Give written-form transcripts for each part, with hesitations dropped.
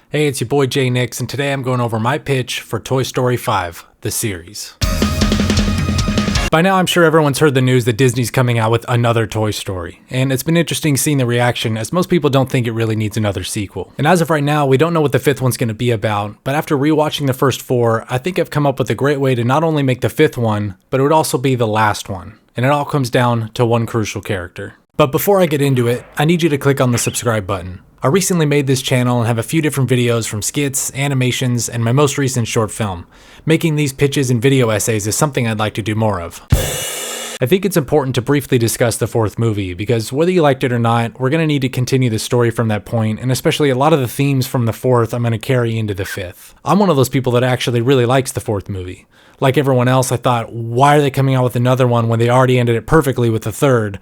Hey, it's your boy Jay Nix, and today I'm going over my pitch for Toy Story 5, the series. By now, I'm sure everyone's heard the news that Disney's coming out with another Toy Story, and it's been interesting seeing the reaction as most people don't think it really needs another sequel. And as of right now, we don't know what the fifth one's going to be about, but after rewatching the first four, I think I've come up with a great way to not only make the fifth one, but it would also be the last one. And it all comes down to one crucial character. But before I get into it, I need you to click on the subscribe button. I recently made this channel and have a few different videos from skits, animations, and my most recent short film. Making these pitches and video essays is something I'd like to do more of. I think it's important to briefly discuss the fourth movie, because whether you liked it or not, we're going to need to continue the story from that point, and especially a lot of the themes from the fourth I'm going to carry into the fifth. I'm one of those people that actually really likes the fourth movie. Like everyone else, I thought, why are they coming out with another one when they already ended it perfectly with the third?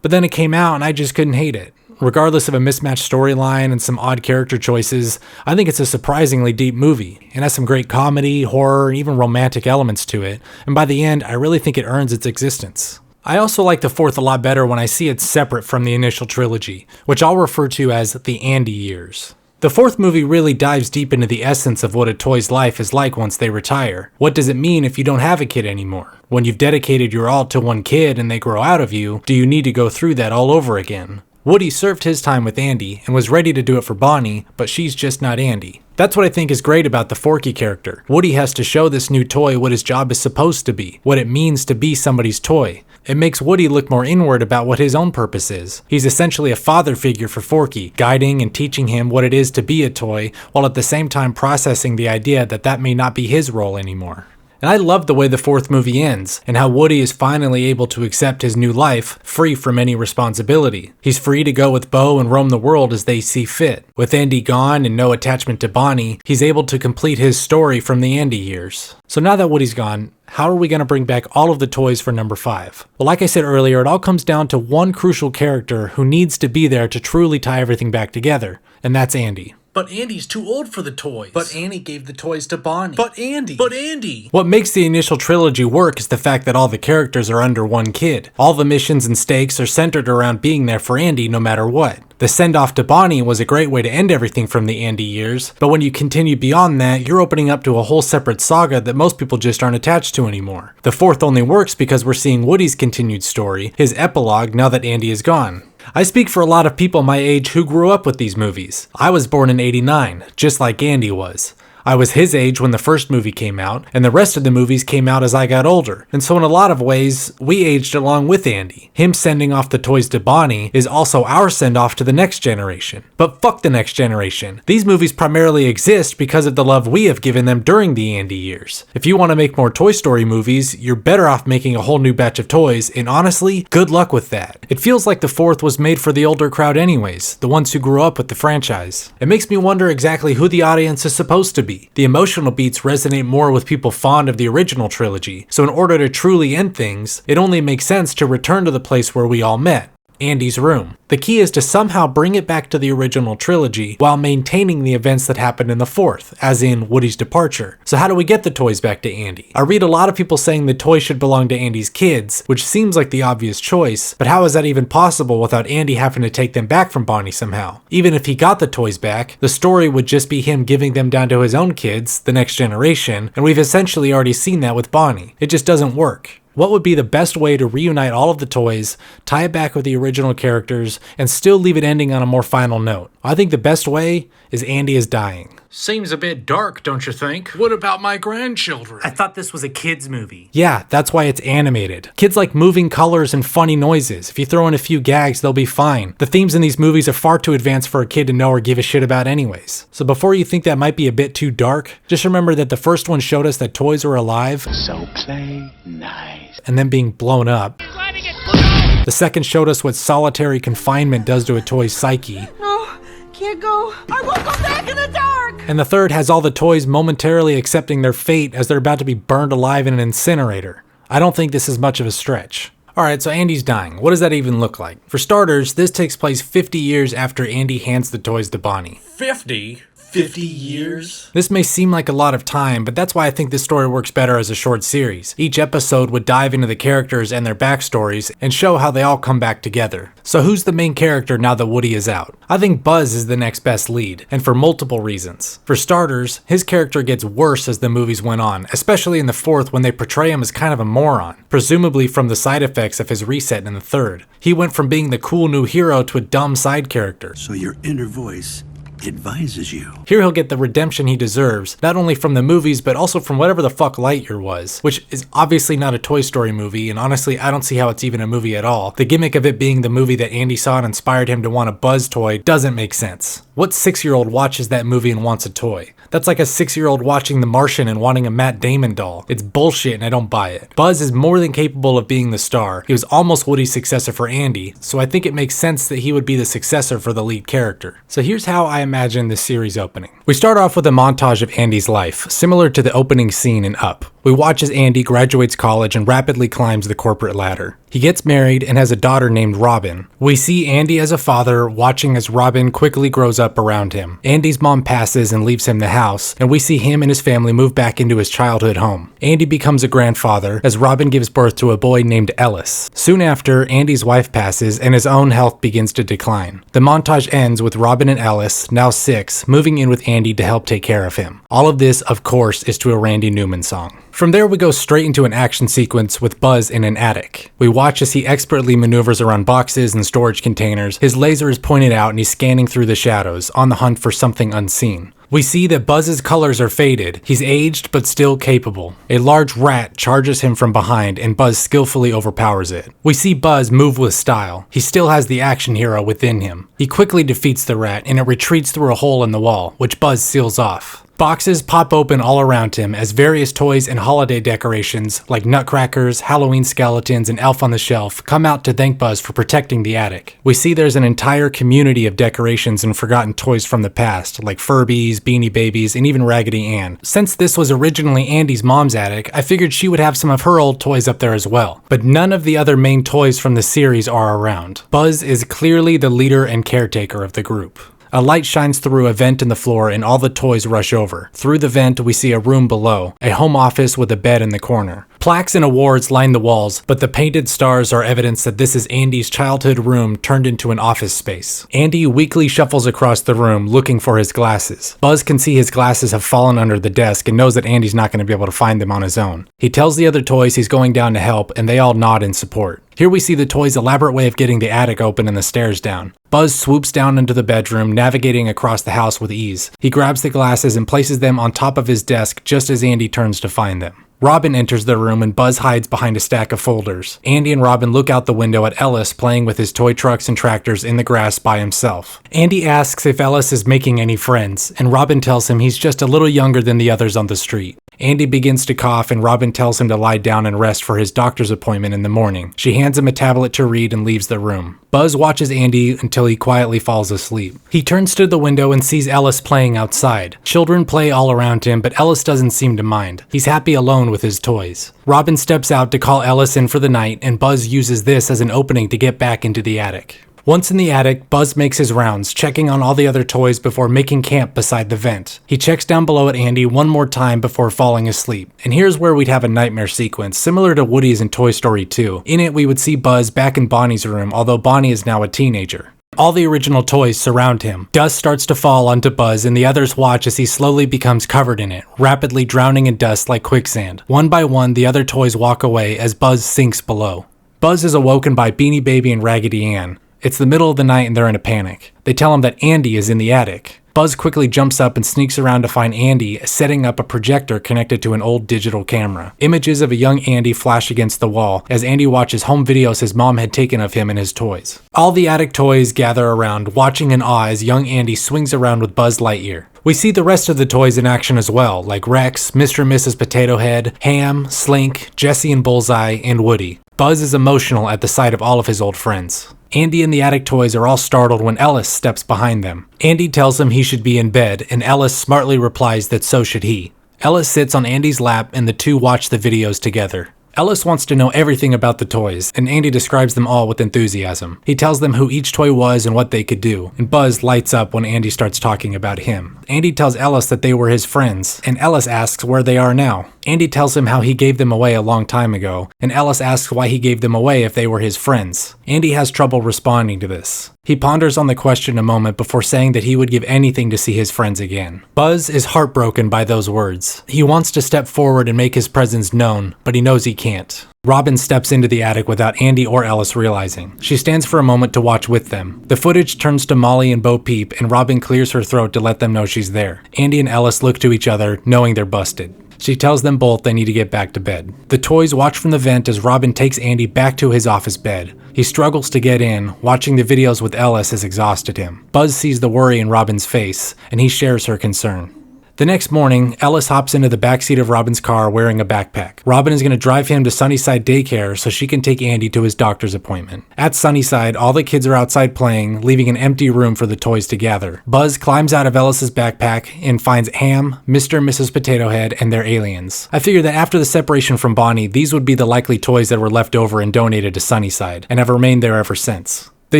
But then it came out and I just couldn't hate it. Regardless of a mismatched storyline and some odd character choices, I think it's a surprisingly deep movie. It has some great comedy, horror, and even romantic elements to it, and by the end, I really think it earns its existence. I also like the fourth a lot better when I see it separate from the initial trilogy, which I'll refer to as the Andy years. The fourth movie really dives deep into the essence of what a toy's life is like once they retire. What does it mean if you don't have a kid anymore? When you've dedicated your all to one kid and they grow out of you, do you need to go through that all over again? Woody served his time with Andy and was ready to do it for Bonnie, but she's just not Andy. That's what I think is great about the Forky character. Woody has to show this new toy what his job is supposed to be, what it means to be somebody's toy. It makes Woody look more inward about what his own purpose is. He's essentially a father figure for Forky, guiding and teaching him what it is to be a toy, while at the same time processing the idea that that may not be his role anymore. And I love the way the fourth movie ends, and how Woody is finally able to accept his new life, free from any responsibility. He's free to go with Bo and roam the world as they see fit. With Andy gone and no attachment to Bonnie, he's able to complete his story from the Andy years. So now that Woody's gone, how are we going to bring back all of the toys for number 5? Well, like I said earlier, it all comes down to one crucial character who needs to be there to truly tie everything back together, and that's Andy. But Andy's too old for the toys. But Annie gave the toys to Bonnie. But Andy. What makes the initial trilogy work is the fact that all the characters are under one kid. All the missions and stakes are centered around being there for Andy no matter what. The send-off to Bonnie was a great way to end everything from the Andy years, but when you continue beyond that, you're opening up to a whole separate saga that most people just aren't attached to anymore. The fourth only works because we're seeing Woody's continued story, his epilogue now that Andy is gone. I speak for a lot of people my age who grew up with these movies. I was born in '89, just like Andy was. I was his age when the first movie came out, and the rest of the movies came out as I got older. And so in a lot of ways, we aged along with Andy. Him sending off the toys to Bonnie is also our send-off to the next generation. But fuck the next generation. These movies primarily exist because of the love we have given them during the Andy years. If you want to make more Toy Story movies, you're better off making a whole new batch of toys, and honestly, good luck with that. It feels like the fourth was made for the older crowd anyways, the ones who grew up with the franchise. It makes me wonder exactly who the audience is supposed to be. The emotional beats resonate more with people fond of the original trilogy, so in order to truly end things, it only makes sense to return to the place where we all met, Andy's room. The key is to somehow bring it back to the original trilogy while maintaining the events that happened in the fourth, as in Woody's departure. So how do we get the toys back to Andy? I read a lot of people saying the toys should belong to Andy's kids, which seems like the obvious choice, but how is that even possible without Andy having to take them back from Bonnie somehow? Even if he got the toys back, the story would just be him giving them down to his own kids, the next generation, and we've essentially already seen that with Bonnie. It just doesn't work. What would be the best way to reunite all of the toys, tie it back with the original characters, and still leave it ending on a more final note? I think the best way is Andy is dying. Seems a bit dark, don't you think? What about my grandchildren? I thought this was a kid's movie. Yeah, that's why it's animated. Kids like moving colors and funny noises. If you throw in a few gags, they'll be fine. The themes in these movies are far too advanced for a kid to know or give a shit about anyways. So before you think that might be a bit too dark, just remember that the first one showed us that toys were alive. So play nice. And then being blown up. The second showed us what solitary confinement does to a toy's psyche. No, can't go. I won't go back in the dark! And the third has all the toys momentarily accepting their fate as they're about to be burned alive in an incinerator. I don't think this is much of a stretch. Alright, so Andy's dying. What does that even look like? For starters, this takes place 50 years after Andy hands the toys to Bonnie. 50? 50 years? This may seem like a lot of time, but that's why I think this story works better as a short series. Each episode would dive into the characters and their backstories and show how they all come back together. So who's the main character now that Woody is out? I think Buzz is the next best lead, and for multiple reasons. For starters, his character gets worse as the movies went on, especially in the fourth when they portray him as kind of a moron, presumably from the side effects of his reset in the third. He went from being the cool new hero to a dumb side character. So your inner voice advises you. Here he'll get the redemption he deserves, not only from the movies, but also from whatever the fuck Lightyear was, which is obviously not a Toy Story movie, and honestly, I don't see how it's even a movie at all. The gimmick of it being the movie that Andy saw and inspired him to want a Buzz toy doesn't make sense. What 6-year-old watches that movie and wants a toy? That's like a 6-year-old watching The Martian and wanting a Matt Damon doll. It's bullshit and I don't buy it. Buzz is more than capable of being the star. He was almost Woody's successor for Andy, so I think it makes sense that he would be the successor for the lead character. So here's how I imagine this series opening. We start off with a montage of Andy's life, similar to the opening scene in Up. We watch as Andy graduates college and rapidly climbs the corporate ladder. He gets married and has a daughter named Robin. We see Andy as a father watching as Robin quickly grows up around him. Andy's mom passes and leaves him the house, and we see him and his family move back into his childhood home. Andy becomes a grandfather as Robin gives birth to a boy named Ellis. Soon after, Andy's wife passes and his own health begins to decline. The montage ends with Robin and Ellis, now 6, moving in with Andy to help take care of him. All of this, of course, is to a Randy Newman song. From there we go straight into an action sequence with Buzz in an attic. We watch as he expertly maneuvers around boxes and storage containers. His laser is pointed out and he's scanning through the shadows, on the hunt for something unseen. We see that Buzz's colors are faded. He's aged but still capable. A large rat charges him from behind and Buzz skillfully overpowers it. We see Buzz move with style. He still has the action hero within him. He quickly defeats the rat and it retreats through a hole in the wall, which Buzz seals off. Boxes pop open all around him as various toys and holiday decorations like nutcrackers, Halloween skeletons, and Elf on the Shelf come out to thank Buzz for protecting the attic. We see there's an entire community of decorations and forgotten toys from the past, like Furbies, Beanie Babies, and even Raggedy Ann. Since this was originally Andy's mom's attic, I figured she would have some of her old toys up there as well. But none of the other main toys from the series are around. Buzz is clearly the leader and caretaker of the group. A light shines through a vent in the floor and all the toys rush over. Through the vent, we see a room below, a home office with a bed in the corner. Plaques and awards line the walls, but the painted stars are evidence that this is Andy's childhood room turned into an office space. Andy weakly shuffles across the room looking for his glasses. Buzz can see his glasses have fallen under the desk and knows that Andy's not going to be able to find them on his own. He tells the other toys he's going down to help and they all nod in support. Here we see the toys' elaborate way of getting the attic open and the stairs down. Buzz swoops down into the bedroom, navigating across the house with ease. He grabs the glasses and places them on top of his desk just as Andy turns to find them. Robin enters the room and Buzz hides behind a stack of folders. Andy and Robin look out the window at Ellis playing with his toy trucks and tractors in the grass by himself. Andy asks if Ellis is making any friends, and Robin tells him he's just a little younger than the others on the street. Andy begins to cough and Robin tells him to lie down and rest for his doctor's appointment in the morning. She hands him a tablet to read and leaves the room. Buzz watches Andy until he quietly falls asleep. He turns to the window and sees Ellis playing outside. Children play all around him, but Ellis doesn't seem to mind. He's happy alone with his toys. Robin steps out to call Ellis in for the night, and Buzz uses this as an opening to get back into the attic. Once in the attic, Buzz makes his rounds, checking on all the other toys before making camp beside the vent. He checks down below at Andy one more time before falling asleep. And here's where we'd have a nightmare sequence, similar to Woody's in Toy Story 2. In it, we would see Buzz back in Bonnie's room, although Bonnie is now a teenager. All the original toys surround him. Dust starts to fall onto Buzz and the others watch as he slowly becomes covered in it, rapidly drowning in dust like quicksand. One by one, the other toys walk away as Buzz sinks below. Buzz is awoken by Beanie Baby and Raggedy Ann. It's the middle of the night and they're in a panic. They tell him that Andy is in the attic. Buzz quickly jumps up and sneaks around to find Andy setting up a projector connected to an old digital camera. Images of a young Andy flash against the wall as Andy watches home videos his mom had taken of him and his toys. All the attic toys gather around, watching in awe as young Andy swings around with Buzz Lightyear. We see the rest of the toys in action as well, like Rex, Mr. and Mrs. Potato Head, Ham, Slink, Jessie and Bullseye, and Woody. Buzz is emotional at the sight of all of his old friends. Andy and the attic toys are all startled when Ellis steps behind them. Andy tells him he should be in bed, and Ellis smartly replies that so should he. Ellis sits on Andy's lap and the two watch the videos together. Ellis wants to know everything about the toys, and Andy describes them all with enthusiasm. He tells them who each toy was and what they could do, and Buzz lights up when Andy starts talking about him. Andy tells Ellis that they were his friends, and Ellis asks where they are now. Andy tells him how he gave them away a long time ago, and Ellis asks why he gave them away if they were his friends. Andy has trouble responding to this. He ponders on the question a moment before saying that he would give anything to see his friends again. Buzz is heartbroken by those words. He wants to step forward and make his presence known, but he knows he can't. Robin steps into the attic without Andy or Ellis realizing. She stands for a moment to watch with them. The footage turns to Molly and Bo Peep, and Robin clears her throat to let them know she's there. Andy and Ellis look to each other, knowing they're busted. She tells them both they need to get back to bed. The toys watch from the vent as Robin takes Andy back to his office bed. He struggles to get in. Watching the videos with Ellis has exhausted him. Buzz sees the worry in Robin's face, and he shares her concern. The next morning, Ellis hops into the backseat of Robin's car wearing a backpack. Robin is going to drive him to Sunnyside Daycare so she can take Andy to his doctor's appointment. At Sunnyside, all the kids are outside playing, leaving an empty room for the toys to gather. Buzz climbs out of Ellis's backpack and finds Ham, Mr. and Mrs. Potato Head, and their aliens. I figured that after the separation from Bonnie, these would be the likely toys that were left over and donated to Sunnyside, and have remained there ever since. They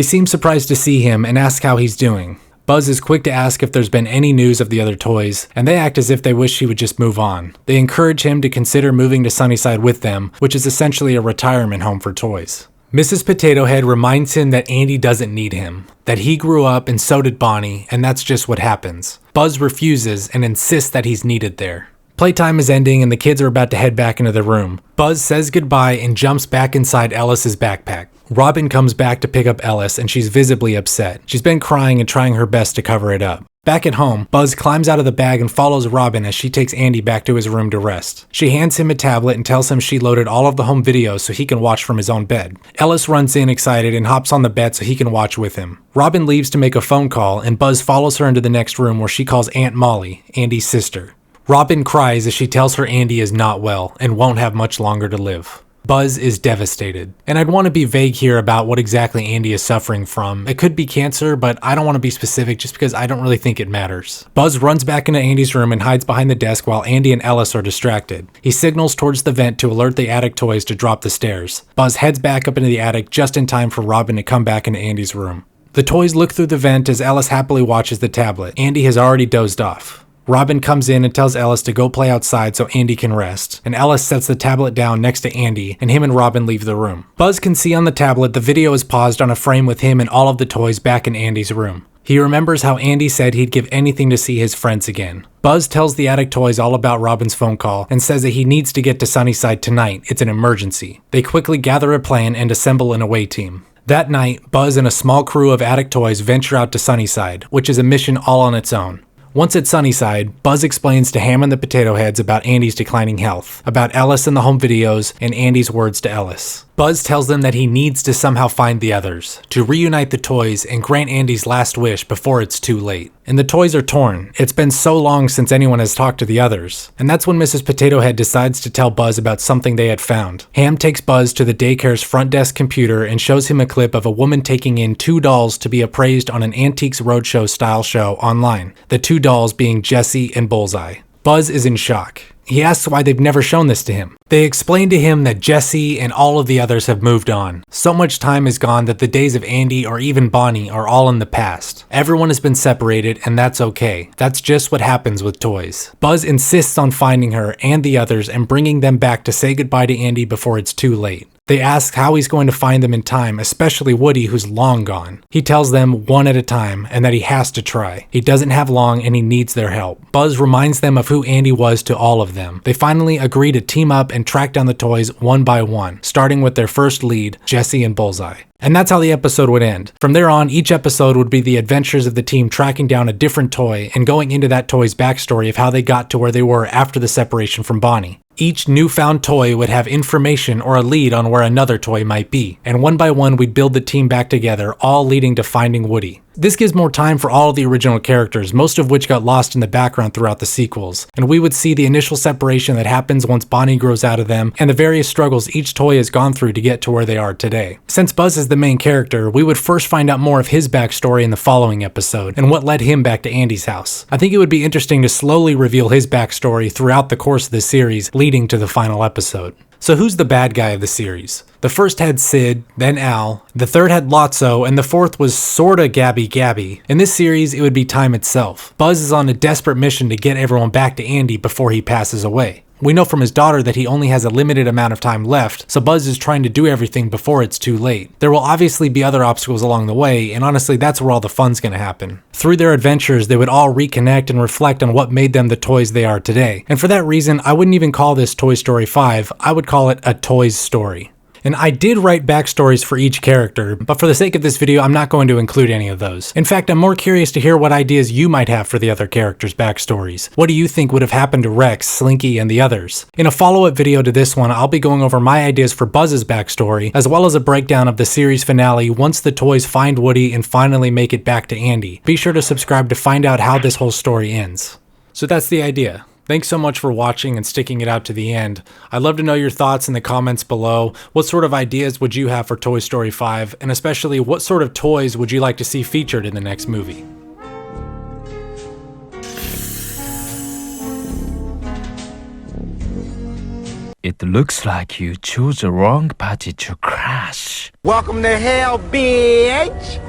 seem surprised to see him and ask how he's doing. Buzz is quick to ask if there's been any news of the other toys, and they act as if they wish he would just move on. They encourage him to consider moving to Sunnyside with them, which is essentially a retirement home for toys. Mrs. Potato Head reminds him that Andy doesn't need him, that he grew up and so did Bonnie, and that's just what happens. Buzz refuses and insists that he's needed there. Playtime is ending and the kids are about to head back into the room. Buzz says goodbye and jumps back inside Ellis's backpack. Robin comes back to pick up Ellis and she's visibly upset. She's been crying and trying her best to cover it up. Back at home, Buzz climbs out of the bag and follows Robin as she takes Andy back to his room to rest. She hands him a tablet and tells him she loaded all of the home videos so he can watch from his own bed. Ellis runs in excited and hops on the bed so he can watch with him. Robin leaves to make a phone call and Buzz follows her into the next room where she calls Aunt Molly, Andy's sister. Robin cries as she tells her Andy is not well and won't have much longer to live. Buzz is devastated. And I'd want to be vague here about what exactly Andy is suffering from. It could be cancer, but I don't want to be specific just because I don't really think it matters. Buzz runs back into Andy's room and hides behind the desk while Andy and Ellis are distracted. He signals towards the vent to alert the attic toys to drop the stairs. Buzz heads back up into the attic just in time for Robin to come back into Andy's room. The toys look through the vent as Ellis happily watches the tablet. Andy has already dozed off. Robin comes in and tells Ellis to go play outside so Andy can rest, and Ellis sets the tablet down next to Andy, and him and Robin leave the room. Buzz can see on the tablet the video is paused on a frame with him and all of the toys back in Andy's room. He remembers how Andy said he'd give anything to see his friends again. Buzz tells the attic toys all about Robin's phone call and says that he needs to get to Sunnyside tonight. It's an emergency. They quickly gather a plan and assemble an away team. That night, Buzz and a small crew of attic toys venture out to Sunnyside, which is a mission all on its own. Once at Sunnyside, Buzz explains to Ham and the Potato Heads about Andy's declining health, about Ellis and the home videos, and Andy's words to Ellis. Buzz tells them that he needs to somehow find the others, to reunite the toys and grant Andy's last wish before it's too late. And the toys are torn. It's been so long since anyone has talked to the others. And that's when Mrs. Potato Head decides to tell Buzz about something they had found. Ham takes Buzz to the daycare's front desk computer and shows him a clip of a woman taking in 2 dolls to be appraised on an Antiques Roadshow style show online. The 2 dolls being Jessie and Bullseye. Buzz is in shock. He asks why they've never shown this to him. They explain to him that Jessie and all of the others have moved on. So much time has gone that the days of Andy or even Bonnie are all in the past. Everyone has been separated and that's okay. That's just what happens with toys. Buzz insists on finding her and the others and bringing them back to say goodbye to Andy before it's too late. They ask how he's going to find them in time, especially Woody, who's long gone. He tells them one at a time and that he has to try. He doesn't have long and he needs their help. Buzz reminds them of who Andy was to all of them. They finally agree to team up and track down the toys one by one, starting with their first lead, Jessie and Bullseye. And that's how the episode would end. From there on, each episode would be the adventures of the team tracking down a different toy and going into that toy's backstory of how they got to where they were after the separation from Bonnie. Each newfound toy would have information or a lead on where another toy might be, and one by one we'd build the team back together, all leading to finding Woody. This gives more time for all of the original characters, most of which got lost in the background throughout the sequels, and we would see the initial separation that happens once Bonnie grows out of them, and the various struggles each toy has gone through to get to where they are today. Since Buzz is the main character, we would first find out more of his backstory in the following episode, and what led him back to Andy's house. I think it would be interesting to slowly reveal his backstory throughout the course of the series, leading to the final episode. So who's the bad guy of the series? The first had Sid, then Al, the third had Lotso, and the fourth was sorta Gabby. In this series, it would be time itself. Buzz is on a desperate mission to get everyone back to Andy before he passes away. We know from his daughter that he only has a limited amount of time left, so Buzz is trying to do everything before it's too late. There will obviously be other obstacles along the way, and honestly that's where all the fun's gonna happen. Through their adventures, they would all reconnect and reflect on what made them the toys they are today. And for that reason, I wouldn't even call this Toy Story 5, I would call it a Toys story. And I did write backstories for each character, but for the sake of this video, I'm not going to include any of those. In fact, I'm more curious to hear what ideas you might have for the other characters' backstories. What do you think would have happened to Rex, Slinky, and the others? In a follow-up video to this one, I'll be going over my ideas for Buzz's backstory, as well as a breakdown of the series finale once the toys find Woody and finally make it back to Andy. Be sure to subscribe to find out how this whole story ends. So that's the idea. Thanks so much for watching and sticking it out to the end. I'd love to know your thoughts in the comments below. What sort of ideas would you have for Toy Story 5? And especially, what sort of toys would you like to see featured in the next movie? It looks like you chose the wrong party to crash. Welcome to hell, bitch!